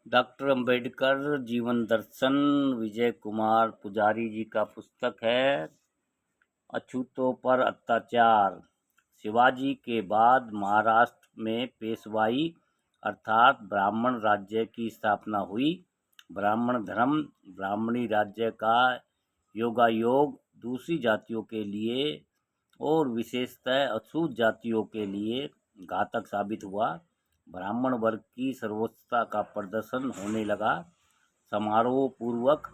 Doctor Ambedkar जीवन दर्शन विजय कुमार पुजारी जी का पुस्तक है। अछूतों पर अत्याचार। शिवाजी के बाद महाराष्ट्र में पेशवाई अर्थात ब्राह्मण राज्य की स्थापना हुई। ब्राह्मण धर्म ब्राह्मणी राज्य का योगायोग दूसरी जातियों के लिए और विशेषतः अछूत जातियों के लिए घातक साबित हुआ। ब्राह्मण वर्ग की सर्वोच्चता का प्रदर्शन होने लगा। समारोह पूर्वक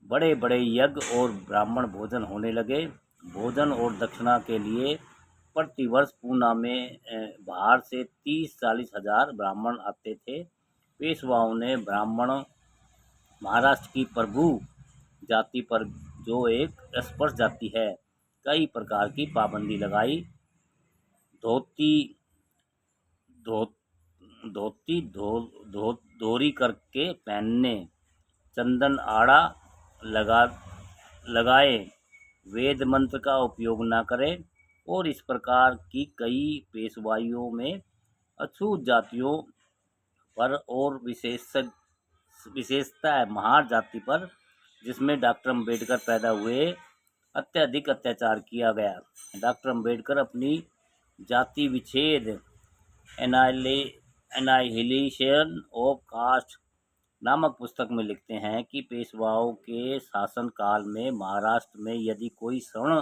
बड़े बड़े यज्ञ और ब्राह्मण भोजन होने लगे। भोजन और दक्षिणा के लिए प्रतिवर्ष पूना में बाहर से 30-40 हजार ब्राह्मण आते थे। पेशवाओं ने ब्राह्मण महाराष्ट्र की प्रभु जाति पर, जो एक स्पर्श जाति है, कई प्रकार की पाबंदी लगाई। धोती धो धोती धोरी करके पहनने, चंदन आड़ा लगाए, वेद मंत्र का उपयोग न करें और इस प्रकार की कई पेशवाइयों में अछूत जातियों पर और विशेषता महार जाति पर, जिसमें डॉक्टर अंबेडकर पैदा हुए, अत्यधिक अत्याचार किया गया। डॉक्टर अंबेडकर अपनी जाति विच्छेद एनाहिलेशन ऑफ कास्ट नामक पुस्तक में लिखते हैं कि पेशवाओं के शासनकाल में महाराष्ट्र में यदि कोई सवर्ण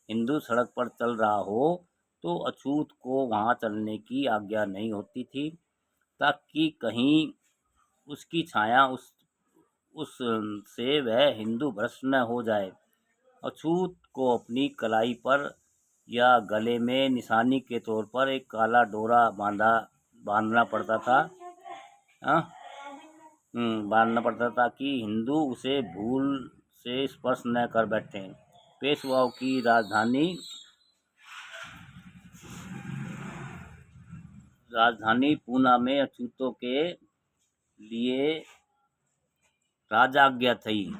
हिंदू सड़क पर चल रहा हो तो अछूत को वहां चलने की आज्ञा नहीं होती थी, ताकि कहीं उसकी छाया उस से वह हिंदू भ्रष्ट न हो जाए। अछूत को अपनी कलाई पर या गले में निशानी के तौर पर एक काला डोरा बांधना पड़ता था। बांधना पड़ता था कि हिंदू उसे भूल से स्पर्श न कर बैठे। पेशवाओं की राजधानी पूना में अछूतों के लिए राजाज्ञा थी।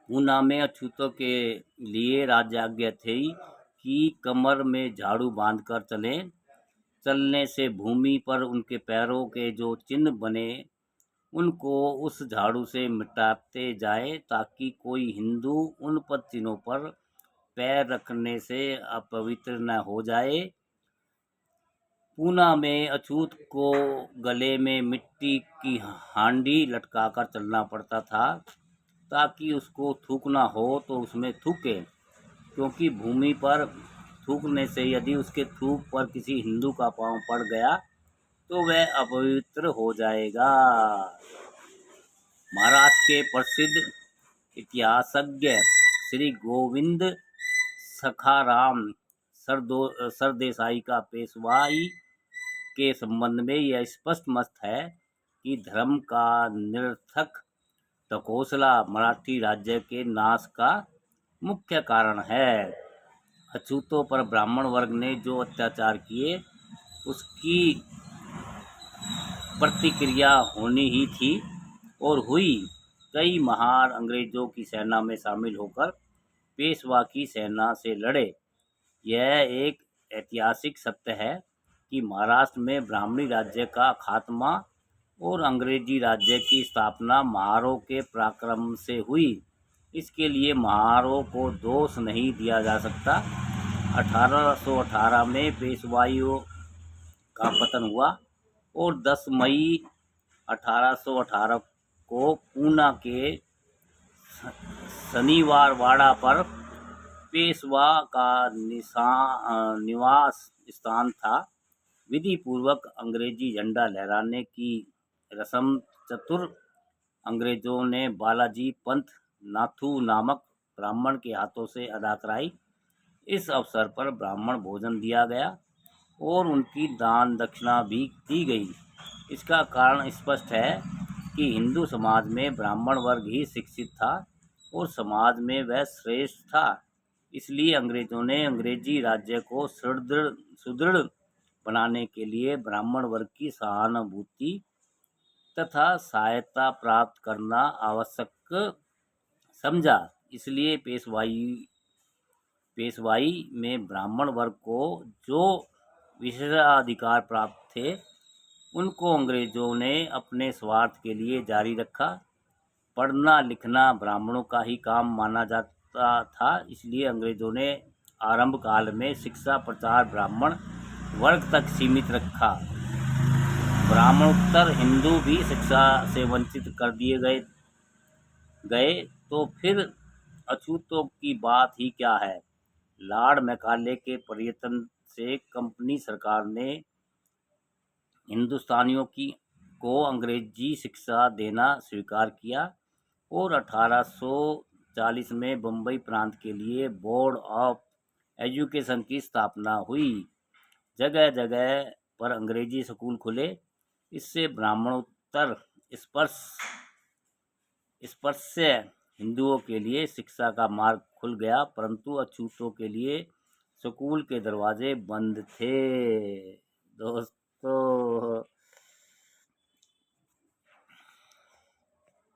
पूना में अछूतों के लिए राजाज्ञा थी कि कमर में झाड़ू बांधकर चलें। चलने से भूमि पर उनके पैरों के जो चिन्ह बने उनको उस झाड़ू से मिटाते जाए, ताकि कोई हिंदू उन चिन्हों पर पैर रखने से अपवित्र न हो जाए। पूना में अछूत को गले में मिट्टी की हांडी लटकाकर चलना पड़ता था, ताकि उसको थूकना हो तो उसमें थूके, क्योंकि भूमि पर थूकने से यदि उसके थूक पर किसी हिंदू का पांव पड़ गया तो वह अपवित्र हो जाएगा। महाराष्ट्र के प्रसिद्ध इतिहासज्ञ श्री गोविंद सखाराम सरदेसाई का पेशवाई के संबंध में यह स्पष्ट मत है कि धर्म का निरर्थक ढकोसला मराठी राज्य के नाश का मुख्य कारण है। अछूतों पर ब्राह्मण वर्ग ने जो अत्याचार किए उसकी प्रतिक्रिया होनी ही थी और हुई। कई महार अंग्रेजों की सेना में शामिल होकर पेशवा की सेना से लड़े। यह एक ऐतिहासिक सत्य है कि महाराष्ट्र में ब्राह्मणी राज्य का खात्मा और अंग्रेजी राज्य की स्थापना महारों के पराक्रम से हुई। इसके लिए महारों को दोष नहीं दिया जा सकता। 1818 में पेशवाइयों का पतन हुआ और 10 मई 1818 को पूना के शनिवारवाड़ा पर पेशवा का निवास स्थान था। विधि पूर्वक अंग्रेजी झंडा लहराने की रस्म चतुर अंग्रेजों ने बालाजी पंत नाथू नामक ब्राह्मण के हाथों से अदा कराई। इस अवसर पर ब्राह्मण भोजन दिया गया और उनकी दान दक्षिणा भी दी गई। इसका कारण स्पष्ट है कि हिंदू समाज में ब्राह्मण वर्ग ही शिक्षित था और समाज में वह श्रेष्ठ था। इसलिए अंग्रेजों ने अंग्रेजी राज्य को सुदृढ़ बनाने के लिए ब्राह्मण वर्ग की सहानुभूति तथा सहायता प्राप्त करना आवश्यक समझा। इसलिए पेशवाई में ब्राह्मण वर्ग को जो विशेषाधिकार प्राप्त थे, उनको अंग्रेजों ने अपने स्वार्थ के लिए जारी रखा। पढ़ना लिखना ब्राह्मणों का ही काम माना जाता था, इसलिए अंग्रेजों ने आरंभ काल में शिक्षा प्रचार ब्राह्मण वर्ग तक सीमित रखा। ब्राह्मणोत्तर हिंदू भी शिक्षा से वंचित कर दिए गए तो फिर अछूतों की बात ही क्या है। लॉर्ड मैकाले के प्रयत्न से कंपनी सरकार ने हिंदुस्तानियों को अंग्रेजी शिक्षा देना स्वीकार किया और 1840 में बम्बई प्रांत के लिए बोर्ड ऑफ एजुकेशन की स्थापना हुई। जगह जगह पर अंग्रेजी स्कूल खुले। इससे ब्राह्मणोत्तर स्पर्श हिंदुओं के लिए शिक्षा का मार्ग खुल गया, परंतु अछूतों के लिए स्कूल के दरवाजे बंद थे। दोस्तों